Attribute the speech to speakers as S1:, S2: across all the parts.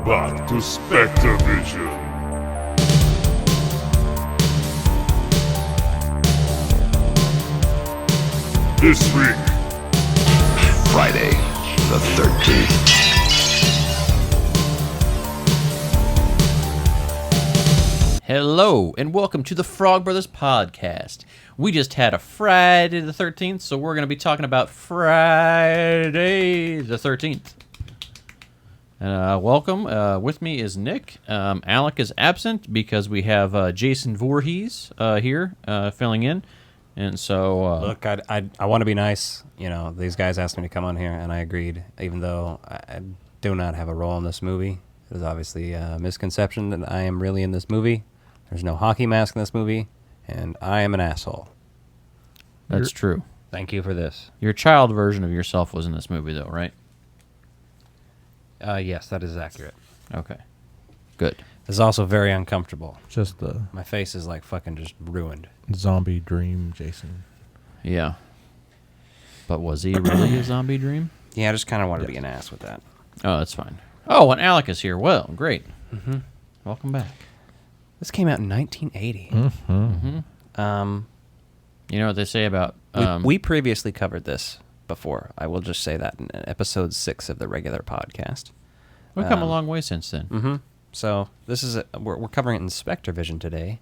S1: back to SpectreVision. This week,
S2: Friday the 13th.
S3: Hello, and welcome to the Frog Brothers Podcast. We just had a Friday the 13th, so we're going to be talking about Friday the 13th. Welcome. With me is Nick. Alec is absent because we have Jason Voorhees here filling in. And so...
S4: Look, I want to be nice. You know, these guys asked me to come on here, and I agreed, even though I do not have a role in this movie. There's obviously a misconception that I am really in this movie. There's no hockey mask in this movie, and I am an asshole.
S3: That's true.
S4: Thank you for this.
S3: Your child version of yourself was in this movie, though, right?
S4: Yes, that is accurate.
S3: Okay. Good.
S4: This is also very uncomfortable.
S5: Just the
S4: My face is like fucking just ruined.
S5: zombie dream, Jason.
S3: Yeah. But was he really a zombie dream?
S4: Yeah, I just kind of want to be an ass with that.
S3: Oh, that's fine. Oh, and Alec is here. Well, great.
S4: Mm-hmm.
S3: Welcome back.
S4: This came out in 1980.
S3: You know what they say about...
S4: We previously covered this before. I will just say that in episode 6 of the regular podcast.
S3: We've come a long way since then.
S4: Mm-hmm. So this is we're covering it in SpectreVision today.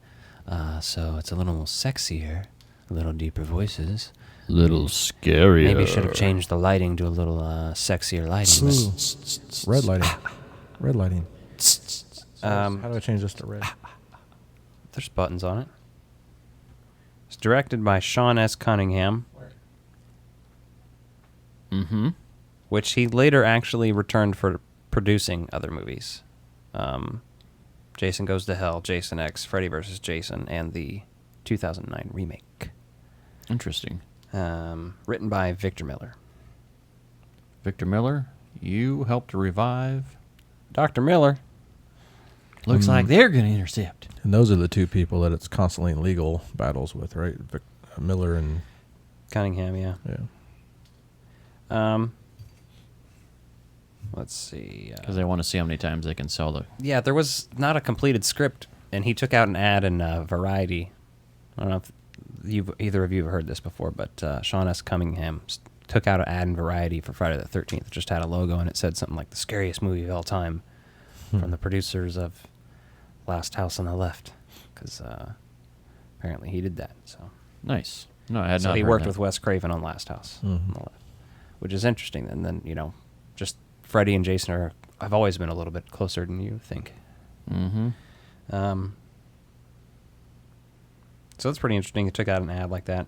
S4: So it's a little sexier, a little deeper voices.
S3: Little scarier.
S4: Maybe should have changed the lighting to a little sexier lighting.
S5: Ooh. Red lighting. Red lighting. How
S4: Um,
S5: do I change this to red?
S4: there's buttons on it. It's directed by Sean S. Cunningham,
S3: Mm-hmm.
S4: which he later actually returned for producing other movies. Jason Goes to Hell, Jason X, Freddy vs. Jason, and the 2009 remake.
S3: Interesting.
S4: Written by Victor Miller.
S3: Victor Miller, you helped revive.
S4: Dr. Miller.
S3: Looks like they're going to intercept.
S5: And those are the two people that it's constantly in legal battles with, right? Miller and...
S4: Cunningham, yeah.
S5: Yeah.
S4: Let's see.
S3: Because they want to see how many times they can sell the...
S4: Yeah, there was not a completed script, and he took out an ad in Variety. I don't know if either of you have heard this before, but Sean S. Cunningham took out an ad in Variety for Friday the 13th. It just had a logo, and it said something like the scariest movie of all time from the producers of Last House on the Left, because apparently he did that. So
S3: Nice. No, I had
S4: so
S3: not
S4: he
S3: heard
S4: worked
S3: that.
S4: with Wes Craven on Last House on the Left, which is interesting. And then, you know, just Freddy and Jason have always been a little bit closer than you think.
S3: Mm-hmm.
S4: So that's pretty interesting. He took out an ad like that.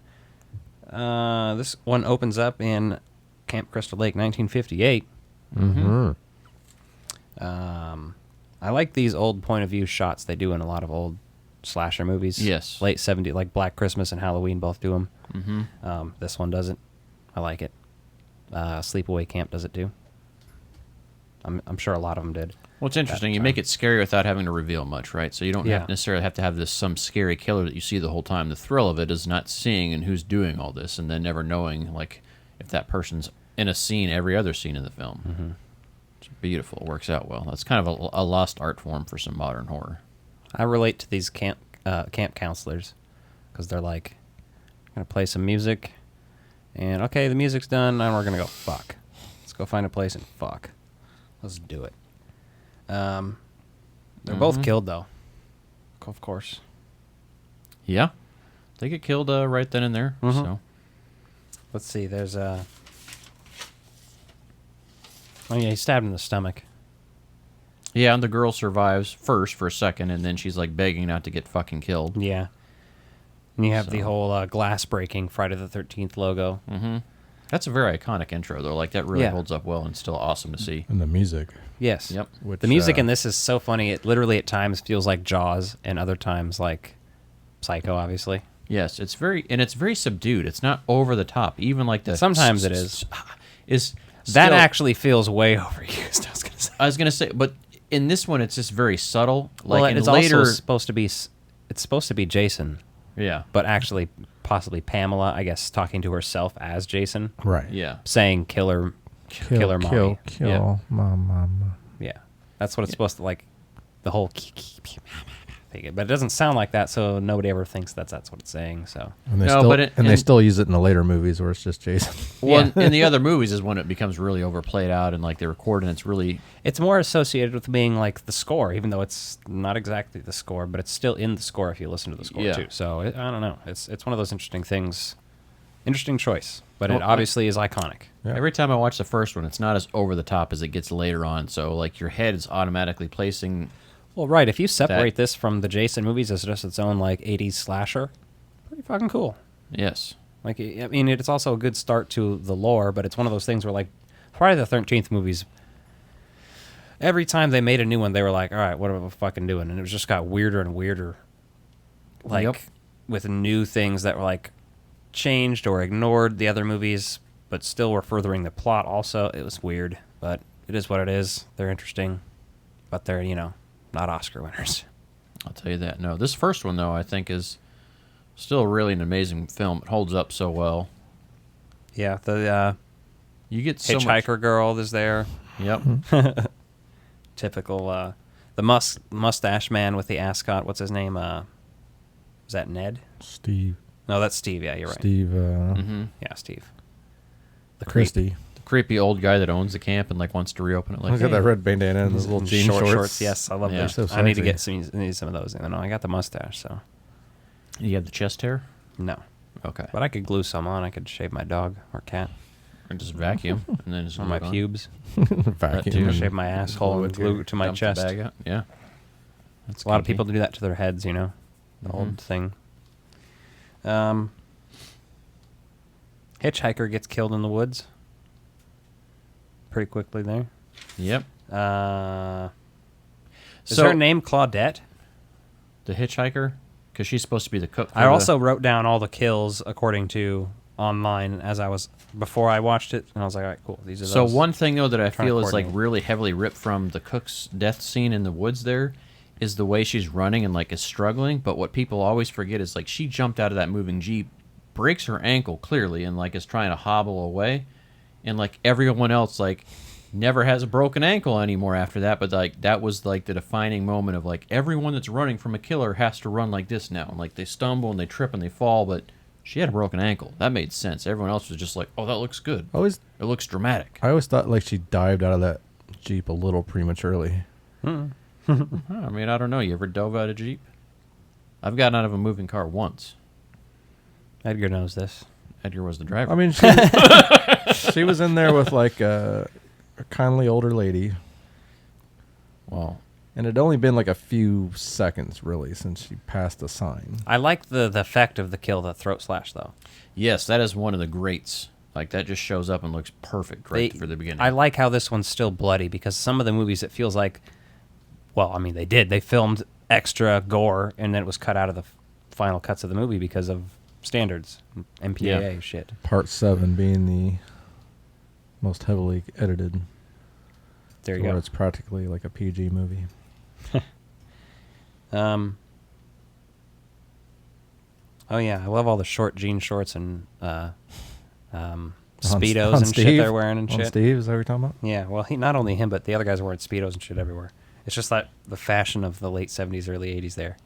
S4: This one opens up in Camp Crystal Lake, 1958.
S5: Mm-hmm.
S4: I like these old point of view shots they do in a lot of old slasher movies.
S3: Yes.
S4: Late 70s, like Black Christmas and Halloween both do them.
S3: Mm-hmm.
S4: This one doesn't. I like it. Sleepaway Camp does it too. I'm sure a lot of them did.
S3: Well, it's interesting. You make it scary without having to reveal much, right? So you don't necessarily have to have this some scary killer that you see the whole time. The thrill of it is not seeing and who's doing all this, and then never knowing like if that person's in a scene, every other scene in the film.
S4: Mm-hmm.
S3: It's beautiful. It works out well. That's kind of a lost art form for some modern horror.
S4: I relate to these camp counselors because they're like, I'm going to play some music, and okay, the music's done, and we're going to go fuck. Let's go find a place and fuck. Let's do it. They're both killed, though. Of course.
S3: Yeah, they get killed right then and there.
S4: Mhm.
S3: So
S4: Let's see, there's a... Oh, yeah, he's stabbed in the stomach.
S3: yeah, and the girl survives first for a second, and then she's like begging not to get fucking killed.
S4: Yeah. And you have the
S3: So-
S4: whole glass-breaking Friday the 13th logo.
S3: Mm-hmm. That's a very iconic intro, though. Like that really
S4: Yeah.
S3: holds up well and still awesome to see.
S5: And the music.
S4: Yes.
S3: Yep.
S5: Which,
S4: The music in this is so funny. It literally at times feels like Jaws, and other times like Psycho, obviously.
S3: Yes, it's very subdued. It's not over the top. Even like the
S4: Sometimes it is.
S3: Is
S4: That
S3: still-
S4: actually feels way overused. I was gonna say.
S3: but in this one, it's just very subtle. Like
S4: Well,
S3: in
S4: it's
S3: later,
S4: also supposed to be. It's supposed to be Jason,
S3: yeah,
S4: but actually possibly Pamela, I guess, talking to herself as Jason,
S5: Right.
S3: yeah.
S4: saying "killer, killer mommy."
S5: Kill, mama.
S4: Yeah. That's what it's supposed to like. The whole thing, but it doesn't sound like that, so nobody ever thinks that's what it's saying. So
S5: And they
S3: No,
S5: still,
S3: but
S5: they still use it in the later movies where it's just Jason.
S3: Well, in the other movies is when it becomes really overplayed out and like they record and it's really
S4: it's more associated with being like the score, even though it's not exactly the score, but it's still in the score if you listen to the score too. So I don't know. It's one of those interesting things. Interesting choice, but it obviously is iconic.
S5: Yeah.
S3: every time I watch the first one, it's not as over the top as it gets later on. So like your head is automatically placing.
S4: Well, right. If you separate this from the Jason movies as just its own like 80s slasher, pretty fucking cool.
S3: Yes.
S4: Like, I mean, it's also a good start to the lore, but it's one of those things where like Friday the 13th movies, every time they made a new one, they were like, all right, what are we fucking doing? And it just got weirder and weirder. Like with new things that were like changed or ignored the other movies, but still were furthering the plot also. It was weird, but it is what it is. They're interesting, but they're, not Oscar winners.
S3: I'll tell you that. No, this first one, though, I think is still really an amazing film. It holds up so well.
S4: Yeah, the
S3: You get so
S4: hitchhiker
S3: much.
S4: girl is there.
S3: Yep.
S4: Typical, the mustache man with the ascot. What's his name? Is that Ned?
S5: Steve.
S4: No, that's Steve. Yeah, you're right.
S5: Steve.
S4: Yeah, Steve. The
S5: Christie.
S3: The creepy old guy that owns the camp and like wants to reopen it. Like,
S5: Look at that red bandana and those little jean shorts.
S4: Yes, I love
S3: Yeah.
S4: those.
S5: So
S4: I need to
S5: sexy.
S4: get some of those. No, I got the mustache, so
S3: You have the chest hair.
S4: no.
S3: Okay.
S4: But I could glue some on. I could shave my dog or cat
S3: Or just vacuum and then just
S4: or my
S3: glue it on.
S4: pubes.
S5: Vacuum.
S3: too.
S5: and-
S4: Shave my asshole and glue it to my
S3: Dump the
S4: chest.
S3: bag out. Yeah. That's
S4: A lot of
S3: kinky.
S4: people do that to their heads, the old thing. Hitchhiker gets killed in the woods pretty quickly there.
S3: Yep.
S4: Is
S3: So-
S4: her name Claudette?
S3: The hitchhiker, because she's supposed to be the cook. for
S4: I
S3: the-
S4: also wrote down all the kills according to online before I watched it, and I was like, all right, cool. These are
S3: So
S4: those.
S3: one thing though that I
S4: Trying to
S3: feel is like
S4: coordinate.
S3: really heavily ripped from the cook's death scene in the woods there is the way she's running and like is struggling. But what people always forget is like she jumped out of that moving Jeep, breaks her ankle clearly, and like is trying to hobble away, and like everyone else like never has a broken ankle anymore after that. But like that was like the defining moment of like everyone that's running from a killer has to run like this now, and like they stumble and they trip and they fall, but she had a broken ankle. That made sense. Everyone else was just like, oh, that looks good. It looks dramatic.
S5: I always thought like she dived out of that Jeep a little prematurely.
S3: I mean, I don't know. You ever dove out of a Jeep? I've gotten out of a moving car once.
S4: Edgar knows this.
S3: Edgar was the driver.
S5: I mean, she was in there with like a kindly older lady,
S3: well,
S5: and it'd only been like a few seconds really since she passed the sign.
S4: I like the effect of the kill, the throat slash, though.
S3: yes, that is one of the greats. Like, that just shows up and looks perfect right for the beginning.
S4: I like how this one's still bloody, because some of the movies it feels like, well, I mean, they did. They filmed extra gore, and then it was cut out of the final cuts of the movie because of standards, MPAA shit.
S5: Part 7 being the most heavily edited.
S4: There you
S5: where
S4: go.
S5: it's practically like a PG movie.
S4: Oh yeah, I love all the short jean shorts and
S5: On
S4: speedos and shit
S5: Steve?
S4: they're wearing and
S5: On
S4: shit.
S5: Steve, is that what you're talking about?
S4: Yeah, well, not only him, but the other guys are wearing speedos and shit everywhere. It's just like the fashion of the late 70s, early 80s there.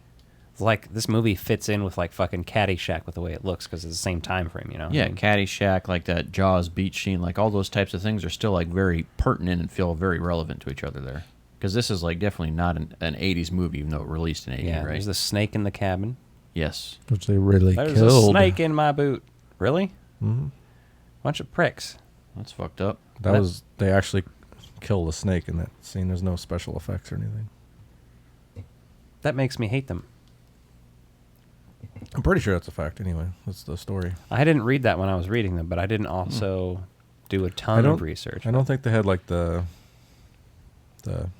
S4: It's like this movie fits in with like fucking Caddyshack with the way it looks because it's the same time frame, you know?
S3: yeah,
S4: I mean,
S3: Caddyshack, like that Jaws beach scene, like all those types of things are still like very pertinent and feel very relevant to each other there. Because this is like definitely not an 80s movie, even though it released in 80,
S4: yeah,
S3: right?
S4: there's the snake in the cabin.
S3: Yes.
S5: Which they really
S4: There's
S5: killed.
S4: a snake in my boot. Really?
S5: Mhm.
S4: Bunch of pricks.
S3: That's fucked up.
S5: They actually killed a snake in that scene. There's no special effects or anything.
S4: That makes me hate them.
S5: I'm pretty sure that's a fact anyway. That's the story.
S4: I didn't read that when I was reading them, but I didn't also do a ton of research.
S5: I don't think they had like the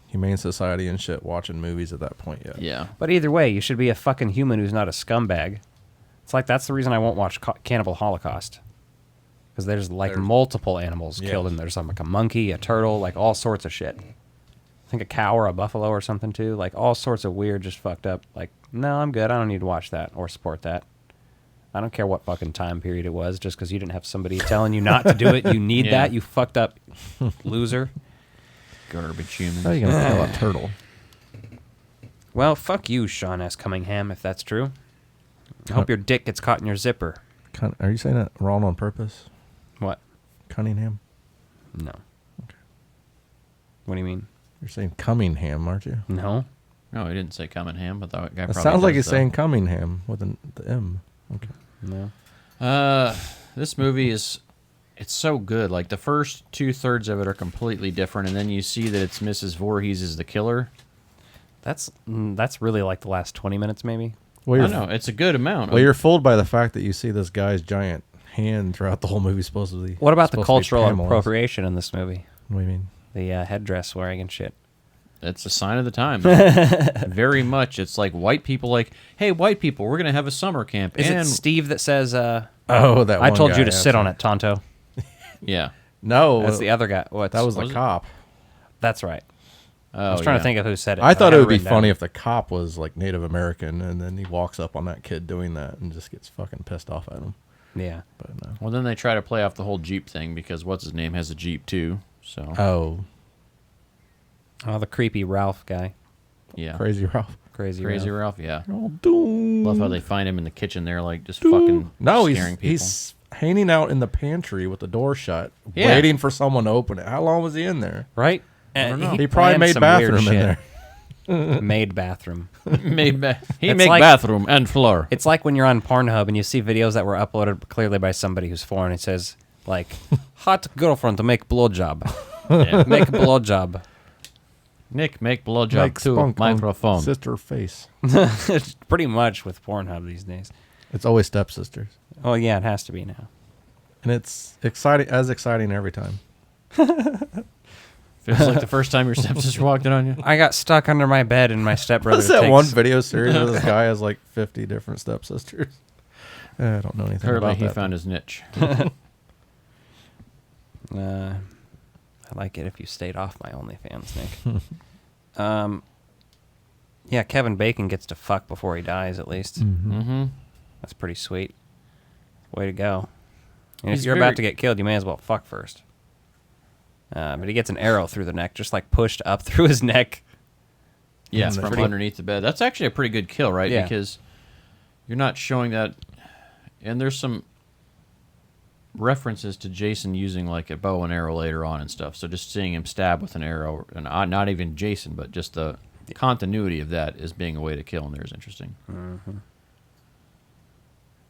S5: Humane Society and shit watching movies at that point yet.
S3: Yeah.
S4: But either way, you should be a fucking human who's not a scumbag. It's like that's the reason I won't watch Cannibal Holocaust. Because there's like multiple animals killed in there. There's like a monkey, a turtle, like all sorts of shit. I think a cow or a buffalo or something too. Like all sorts of weird, just fucked up. Like, no, I'm good. I don't need to watch that or support that. I don't care what fucking time period it was. Just because you didn't have somebody telling you not to do it, you need
S3: Yeah.
S4: that. You fucked up loser.
S3: Garbage human.
S5: How are you going to kill a turtle?
S4: Well, fuck you, Sean S. Cunningham, if that's true. I hope your dick gets caught in your zipper.
S5: Are you saying that wrong on purpose?
S4: What?
S5: Cunningham?
S4: No. Okay. What do you mean?
S5: You're saying Cummingham, aren't you?
S4: No.
S3: No, he didn't say Cunningham, but that guy
S5: It
S3: probably
S5: sounds like
S3: does,
S5: he's
S3: though.
S5: saying Cummingham with the M. Okay.
S4: No.
S3: This movie it's so good. Like, the first 2/3 of it are completely different, and then you see that it's Mrs. Voorhees is the killer.
S4: That's really like the last 20 minutes, maybe.
S5: Well,
S3: I know, it's a good amount.
S5: Well, you're fooled by the fact that you see this guy's giant hand throughout the whole movie, supposedly.
S4: What about the
S5: supposed to be
S4: cultural
S5: Pamela's.
S4: appropriation in this movie?
S5: What do you mean?
S4: The headdress wearing and shit.
S3: It's a sign of the times. Very much. It's like white people like, hey, white people, we're going to have a summer camp.
S4: Is
S3: and
S4: it Steve that says,
S5: Oh, that
S4: I
S5: one
S4: told
S5: guy,
S4: you to
S5: yeah,
S4: sit on
S5: sorry.
S4: it, Tonto?
S3: Yeah.
S5: No.
S4: That's the other guy.
S5: That was the
S3: it?
S5: cop.
S4: That's right.
S3: Oh,
S4: I was trying
S3: yeah.
S4: to think of who said it.
S5: I thought
S4: had
S5: it would be
S4: written down.
S5: funny if the cop was like Native American, and then he walks up on that kid doing that and just gets fucking pissed off at him.
S4: Yeah.
S5: But no.
S3: Well, then they try to play off the whole Jeep thing because what's his name has a Jeep too. So
S5: Oh,
S4: Oh, the creepy Ralph guy.
S3: yeah,
S5: Crazy Ralph.
S4: Crazy
S3: Ralph. Yeah,
S5: Oh, doom.
S3: love how they find him in the kitchen there, like just fucking
S5: No,
S3: scaring people.
S5: he's hanging out in the pantry with the door shut,
S3: Yeah.
S5: waiting for someone to open it. How long was he in there?
S4: Right?
S3: don't know.
S5: He probably
S4: planned
S5: made
S4: some weird
S5: bathroom in
S4: shit.
S5: there.
S4: Made bathroom.
S3: He
S4: It's
S3: make
S4: like-
S3: bathroom and floor.
S4: It's like when you're on Pornhub and you see videos that were uploaded clearly by somebody who's foreign. It says, like, hot girlfriend to make blowjob.
S3: Yeah.
S4: Make a blowjob.
S3: Nick, make blowjob
S5: Like
S3: to
S5: spunk on
S3: microphone.
S5: sister face.
S4: Pretty much with Pornhub these days.
S5: It's always stepsisters,
S4: Oh, yeah, it has to be now.
S5: and it's exciting every time.
S3: Feels like the first time your stepsister walked in on you.
S4: I got stuck under my bed and my stepbrother
S5: What's that
S4: takes...
S5: one video series where this guy has like 50 different stepsisters? I don't know anything
S3: Apparently,
S5: about
S3: he
S5: that.
S3: found his niche.
S4: I like it if you stayed off my OnlyFans, Nick. Yeah, Kevin Bacon gets to fuck before he dies, at least.
S3: Mm-hmm.
S4: That's pretty sweet. Way to go. And
S3: He's
S4: if you're
S3: very-
S4: about to get killed, you may as well fuck first. But he gets an arrow through the neck, just like pushed up through his neck.
S3: Yeah,
S5: Mm,
S3: from
S5: pretty-
S3: underneath the bed. That's actually a pretty good kill, right?
S4: Yeah.
S3: Because you're not showing that. And there's some references to Jason using like a bow and arrow later on and stuff. So just seeing him stab with an arrow, and not even Jason, but just the continuity of that as being a way to kill in there is interesting.
S4: Mm-hmm.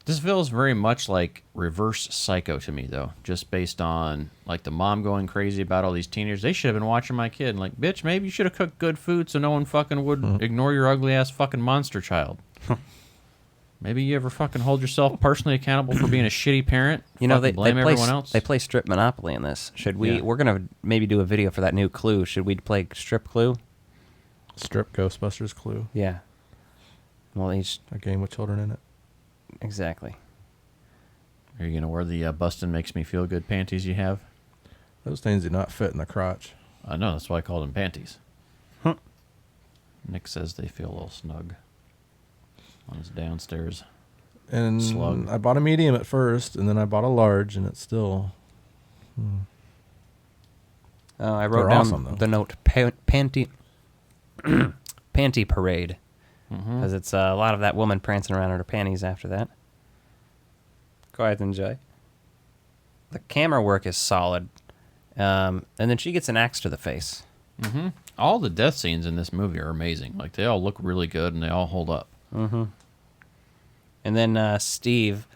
S3: This feels very much like Reverse Psycho to me, though, just based on like the mom going crazy about all these teenagers. They should have been watching my kid. And like, bitch, maybe you should have cooked good food so no one fucking would ignore your ugly ass fucking monster child. Maybe you ever fucking hold yourself personally accountable for being a shitty parent.
S4: You know,
S3: Fucking
S4: they
S3: blame
S4: play
S3: everyone else.
S4: They play Strip Monopoly in this. Should we?
S3: Yeah.
S4: We're gonna maybe do a video for that new Clue. Should we play Strip Clue?
S5: Strip Ghostbusters Clue,
S4: Yeah. Well, each
S5: a game with children in it.
S4: exactly.
S3: Are you gonna wear the Bustin' Makes Me Feel Good panties you have?
S5: Those things do not fit in the crotch.
S3: I know, that's why I called them panties. Nick says they feel a little snug on his downstairs.
S5: And
S3: Slug.
S5: I bought a medium at first, and then I bought a large, and it's still.
S4: I wrote
S5: They're
S4: down
S5: awesome, though.
S4: the note panty panty parade
S3: Mm-hmm.
S4: because it's a lot of that woman prancing around in her panties after that. Go ahead and enjoy. The camera work is solid, and then she gets an axe to the face.
S3: Mm-hmm. All the death scenes in this movie are amazing. Like, they all look really good and they all hold up.
S4: Mm-hmm. And then Steve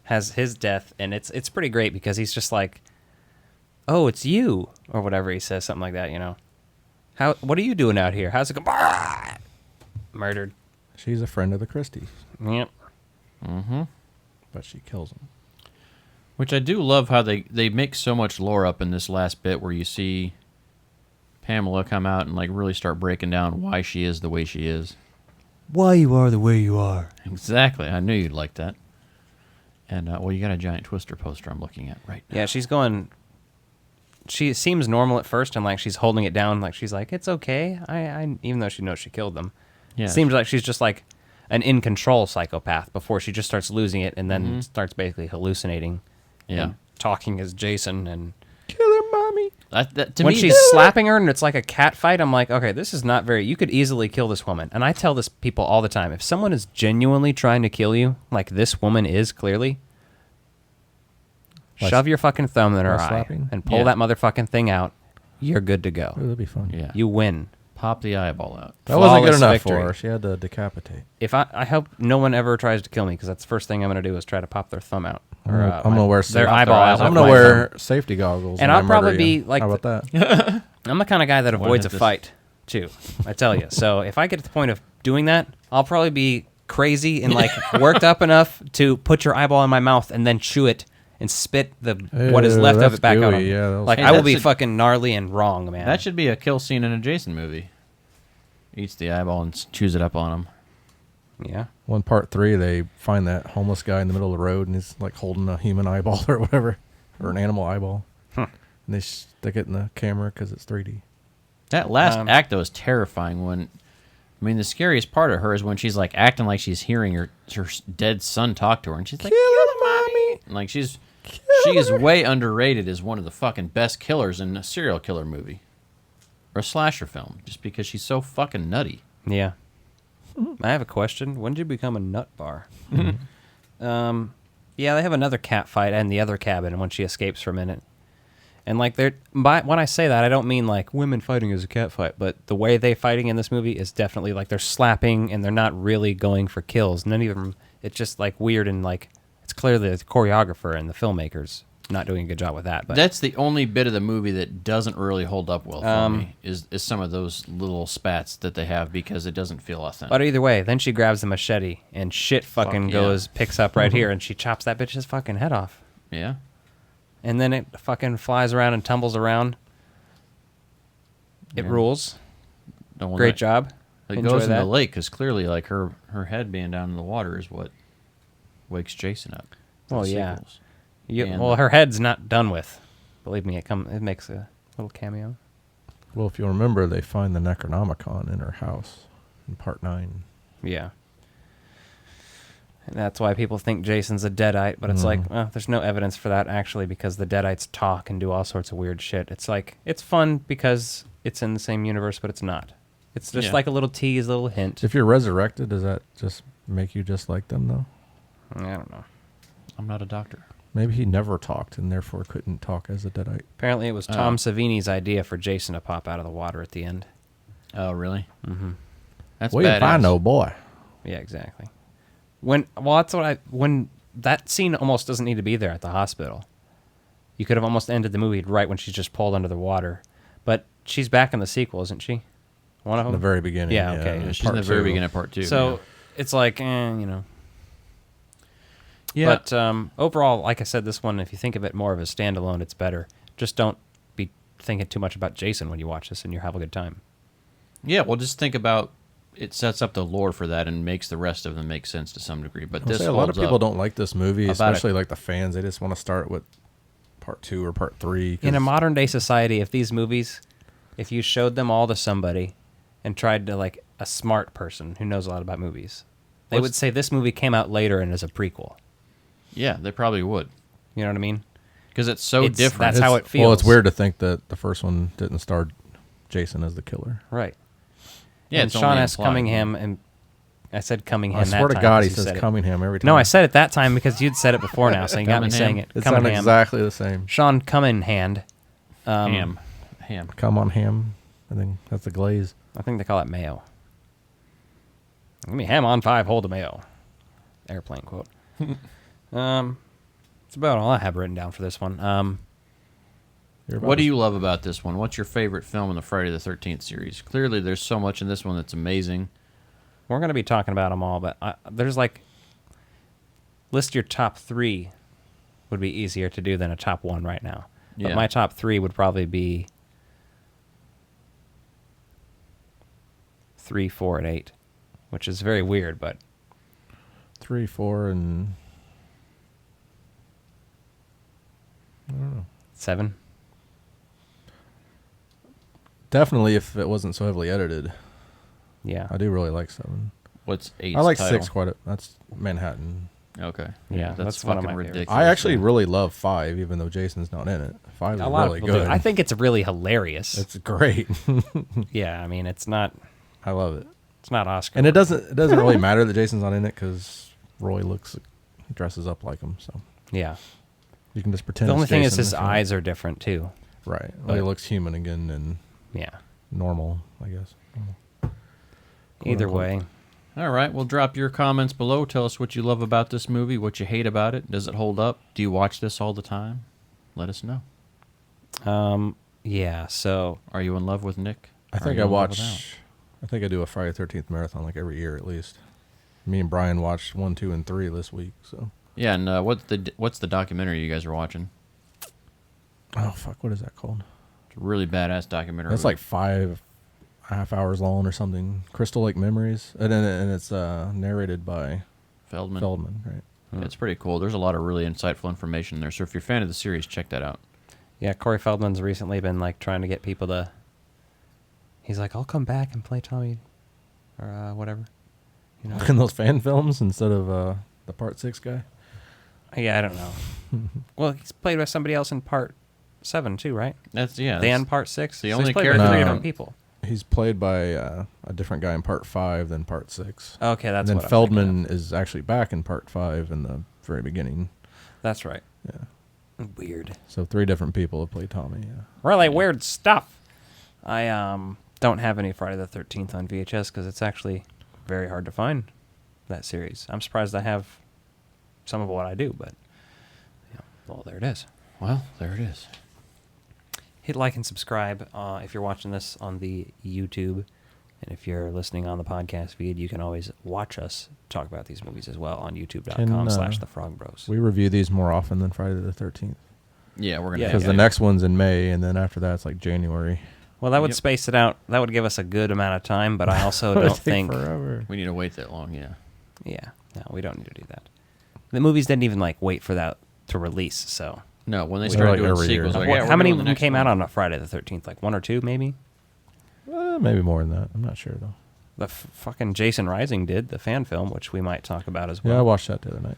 S4: has his death, and it's pretty great because he's just like, "Oh, it's you," or whatever he says, something like that. You know, what are you doing out here? How's it going? Bah! Murdered.
S5: She's a friend of the Christies,
S4: Yep.
S3: Mm-hmm.
S5: but she kills him.
S3: Which I do love how they make so much lore up in this last bit where you see Pamela come out and like really start breaking down why she is the way she is.
S4: Why you are the way you are.
S3: Exactly. I knew you'd like that. And, well, you got a giant Twister poster I'm looking at right now.
S4: Yeah, she's going. She seems normal at first, and like she's holding it down, like she's like, "It's okay." I even though she knows she killed them.
S3: Yeah.
S4: Seems like she's just like an in control psychopath before she just starts losing it and then starts basically hallucinating.
S3: Yeah.
S4: And talking as Jason and
S5: Killing my mommy.
S3: To
S4: When
S3: me,
S4: she's slapping her and it's like a cat fight, I'm like, okay, this is not very. You could easily kill this woman. And I tell this people all the time: if someone is genuinely trying to kill you, like this woman is clearly, shove your fucking thumb in her
S5: by
S4: eye
S5: slapping?
S4: and pull
S3: Yeah.
S4: that motherfucking thing out. You're good to go.
S5: Ooh, that'd be fun.
S3: yeah,
S4: You win.
S3: pop the eyeball out.
S5: That wasn't good
S4: Flawless
S5: enough
S4: victory.
S5: for her. She had to decapitate.
S4: If I hope no one ever tries to kill me, because that's the first thing I'm going to do is try to pop their thumb out.
S5: I'm gonna wear
S4: their
S5: safety-
S4: eyeball out.
S5: I'm
S4: with
S5: gonna
S4: my
S5: wear
S4: thumb.
S5: safety goggles.
S4: And
S5: when
S4: I'll
S5: I
S4: probably
S5: murder you.
S4: be like
S5: How about that?
S4: I'm the kind of guy that avoids a
S3: have to-
S4: fight, too. I tell you. So if I get to the point of doing that, I'll probably be crazy and like worked up enough to put your eyeball in my mouth and then chew it and spit what is
S5: Ew,
S4: left of
S5: that's
S4: it back out.
S5: gooey.
S4: On me.
S5: Yeah, that was-
S4: Like
S3: Hey,
S4: I will
S3: that's
S4: be
S3: a-
S4: fucking gnarly and wrong, man.
S3: That should be a kill scene in a Jason movie. Eats the eyeball and chews it up on him.
S4: Yeah.
S5: One part 3, they find that homeless guy in the middle of the road, and he's like holding a human eyeball or whatever, or an animal eyeball. And they stick it in the camera because it's 3D.
S3: That last act though is terrifying. The scariest part of her is when she's like acting like she's hearing her dead son talk to her, and she's like, "Kill him, mommy!" Like she is way underrated as one of the fucking best killers in a serial killer movie or a slasher film, just because she's so fucking nutty.
S4: Yeah. I have a question. When did you become a nut bar? Yeah, they have another cat fight in the other cabin when she escapes for a minute. And like when I say that, I don't mean like women fighting is a cat fight, but the way they fighting in this movie is definitely like they're slapping and they're not really going for kills. None of them. It's just like weird and like it's clearly the choreographer and the filmmakers not doing a good job with that. But
S3: That's the only bit of the movie that doesn't really hold up well for me is some of those little spats that they have because it doesn't feel authentic.
S4: But either way, then she grabs the machete and shit fucking
S3: yeah.
S4: picks up right here and she chops that bitch's fucking head off.
S3: Yeah.
S4: And then it fucking flies around and tumbles around. It
S3: Yeah.
S4: rules.
S3: The one
S4: Great
S3: that-
S4: job.
S3: It
S4: Enjoy
S3: goes in
S4: that.
S3: the lake because clearly, like her head being down in the water is what wakes Jason up. for
S4: Well,
S3: the
S4: yeah.
S3: sequels.
S4: Yeah,
S3: And
S4: well, her head's not done with. Believe me, it makes a little cameo.
S5: Well, if you remember, they find the Necronomicon in her house in part 9.
S4: Yeah. And that's why people think Jason's a Deadite, but it's like, well, there's no evidence for that actually because the Deadites talk and do all sorts of weird shit. It's like, it's fun because it's in the same universe, but it's not. It's just
S3: Yeah.
S4: like a little tease, a little hint.
S5: If you're resurrected, does that just make you just like them, though?
S4: I don't know.
S3: I'm not a doctor.
S5: Maybe he never talked and therefore couldn't talk as a Deadite.
S4: Apparently it was Tom Savini's idea for Jason to pop out of the water at the end.
S3: Oh, really? Mm-hmm. That's
S5: Well, if I
S3: badass.
S5: know, boy.
S4: Yeah, exactly. When that scene almost doesn't need to be there at the hospital. You could have almost ended the movie right when she's just pulled under the water. But she's back in the sequel, isn't she? One of
S5: In
S4: them?
S5: the very beginning.
S4: Yeah, okay.
S5: in
S3: She's in
S5: part
S3: the very
S5: 2.
S3: beginning of part 2.
S4: So it's like, you know.
S3: yeah.
S4: But overall, like I said, this one, if you think of it more of a standalone, it's better. Just don't be thinking too much about Jason when you watch this and you have a good time.
S3: Yeah, well, just think about it sets up the lore for that and makes the rest of them make sense to some degree. But
S5: I'll
S3: this
S5: say a lot of
S3: holds
S5: people
S3: up.
S5: don't like this movie,
S3: About
S5: especially like the fans. They just want to start with part 2 or part 3.
S4: In a modern day society, if these movies, if you showed them all to somebody and tried to, like, a smart person who knows a lot about movies, they would say this movie came out later and is a prequel.
S3: Yeah, they probably would
S4: You know what I mean?
S3: because it's so
S4: It's-
S3: different.
S4: that's how it feels.
S5: Well, it's weird to think that the first one didn't star Jason as the killer.
S4: Right.
S3: Yeah,
S4: and
S3: it's
S4: Sean
S3: only
S4: S.
S3: implied.
S4: Cunningham, and I said Cunningham
S5: I
S4: that
S5: swear to
S4: time
S5: God,
S4: 'cause
S5: he
S4: you
S5: says
S4: said it.
S5: Cunningham every time.
S4: No, I said it that time because you'd said it before now, so you got me
S3: Cunningham?
S4: saying it.
S5: It sounded
S4: Cunningham.
S5: exactly the same.
S4: Sean Cunningham.
S3: Ham.
S5: Come on, ham. I think that's the glaze.
S4: I think they call it mayo. Give me ham on 5, hold the mayo. Airplane quote. It's about all I have written down for this one.
S5: You're about
S3: What do
S5: to-
S3: you love about this one? What's your favorite film in the Friday the 13th series? Clearly, there's so much in this one that's amazing.
S4: We're going to be talking about them all, but there's like, list your top 3 would be easier to do than a top 1 right now. But
S3: Yeah.
S4: my top 3 would probably be 3, 4, and 8, which is very weird, but
S5: 3, 4, and
S4: 7.
S5: definitely if it wasn't so heavily edited.
S4: Yeah.
S5: I do really like 7.
S3: What's 8?
S5: I like
S3: title?
S5: 6 quite a. That's Manhattan.
S3: Okay.
S4: Yeah, that's one of
S3: fucking
S4: my favorites.
S3: ridiculous.
S5: I actually really love 5, even though Jason's not in it. 5 is
S4: A lot
S5: really
S4: of people
S5: good.
S4: do. I think it's really hilarious.
S5: It's great.
S4: Yeah, I mean, it's not
S5: I love it.
S4: Oscar.
S5: And it doesn't really matter that Jason's not in it because Roy dresses up like him, so
S4: Yeah.
S5: you can just pretend.
S4: The only
S5: it's
S4: thing is
S5: Jason
S4: his
S5: if you want.
S4: eyes are different too.
S5: Right. Well, he
S4: but-
S5: looks human again and
S4: Yeah.
S5: normal, I guess.
S4: Either
S5: unquote.
S4: way.
S3: All right, well, drop your comments below. Tell us what you love about this movie, what you hate about it. Does it hold up? Do you watch this all the time? Let us know.
S4: Yeah, so
S3: Are you in love with Nick?
S5: I
S3: Are
S5: think
S3: you
S5: I
S3: in love with
S5: watch. I think I do a Friday 13th marathon like every year at least. Me and Brian watched 1, 2, and 3 this week. So.
S3: Al? Yeah, and what's the documentary you guys are watching?
S5: Oh fuck! What is that called?
S3: It's a really badass documentary.
S5: That's like 5.5 hours long or something. Crystal Lake Memories, and it's narrated by
S3: Feldman.
S5: right?
S3: Yeah, it's pretty cool. There's a lot of really insightful information there. So if you're a fan of the series, check that out.
S4: yeah, Corey Feldman's recently been like trying to get people to. He's like, I'll come back and play Tommy, or whatever. You know.
S5: In those fan films instead of the Part 6 guy.
S4: Yeah, I don't know. Well, he's played with somebody else in Part 7 too, right?
S3: That's yeah.
S4: Then Part 6.
S3: the
S4: So
S3: only
S4: he's played with
S3: character-
S4: three
S5: No.
S4: different people.
S5: He's played by a different guy in Part 5 than Part 6.
S4: Okay, that's
S5: and then
S4: what I'm thinking
S5: Feldman is actually back in Part 5 in the very beginning.
S4: of. That's right.
S5: Yeah.
S4: Weird.
S5: So 3 different people have played Tommy. Yeah.
S4: Really weird stuff. I don't have any Friday the 13th on VHS because it's actually very hard to find that series. I'm surprised I have some of what I do, but well, there it is.
S3: Well, there it is.
S4: Hit like and subscribe if you're watching this on the YouTube. And if you're listening on the podcast feed, you can always watch us talk about these movies as well on youtube.com/thefrogbros.
S5: We review these more often than Friday the 13th.
S3: Yeah, we're gonna
S4: Yeah,
S5: Because the next one's in May, and then after that, it's like January.
S4: Well, that would
S3: Yep.
S4: space it out. That would give us a good amount of time, but I also
S5: It would
S4: don't
S5: take
S4: think...
S5: forever.
S3: We need to wait that long. Yeah.
S4: Yeah, no, we don't need to do that. The movies didn't even like wait for that to release, so...
S3: No, when they
S5: They're
S3: started
S5: like
S3: doing
S5: every year.
S3: sequels, like,
S4: What-
S3: yeah,
S4: how
S3: we're
S4: many
S3: doing
S4: of
S3: the
S4: them
S3: next
S4: came
S3: one.
S4: out on a Friday the 13th? Like 1 or 2, maybe?
S5: Maybe more than that. I'm not sure, though.
S4: The fucking Jason Rising did, the fan film, which we might talk about as well.
S5: Yeah, I watched that the other night.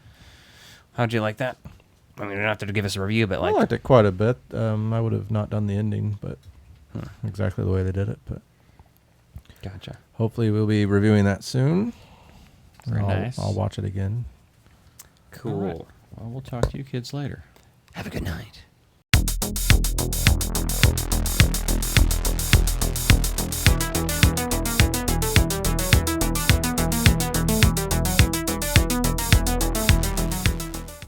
S4: How'd you like that? I mean, you don't have to give us a review, but
S5: I
S4: like...
S5: liked it quite a bit. I would have not done the ending, but exactly the way they did it. But
S4: Gotcha.
S5: hopefully we'll be reviewing that soon.
S3: Very
S5: I'll,
S3: nice.
S5: I'll watch it again.
S4: Cool.
S3: All right. Well, we'll talk to you kids later.
S4: Have a good night.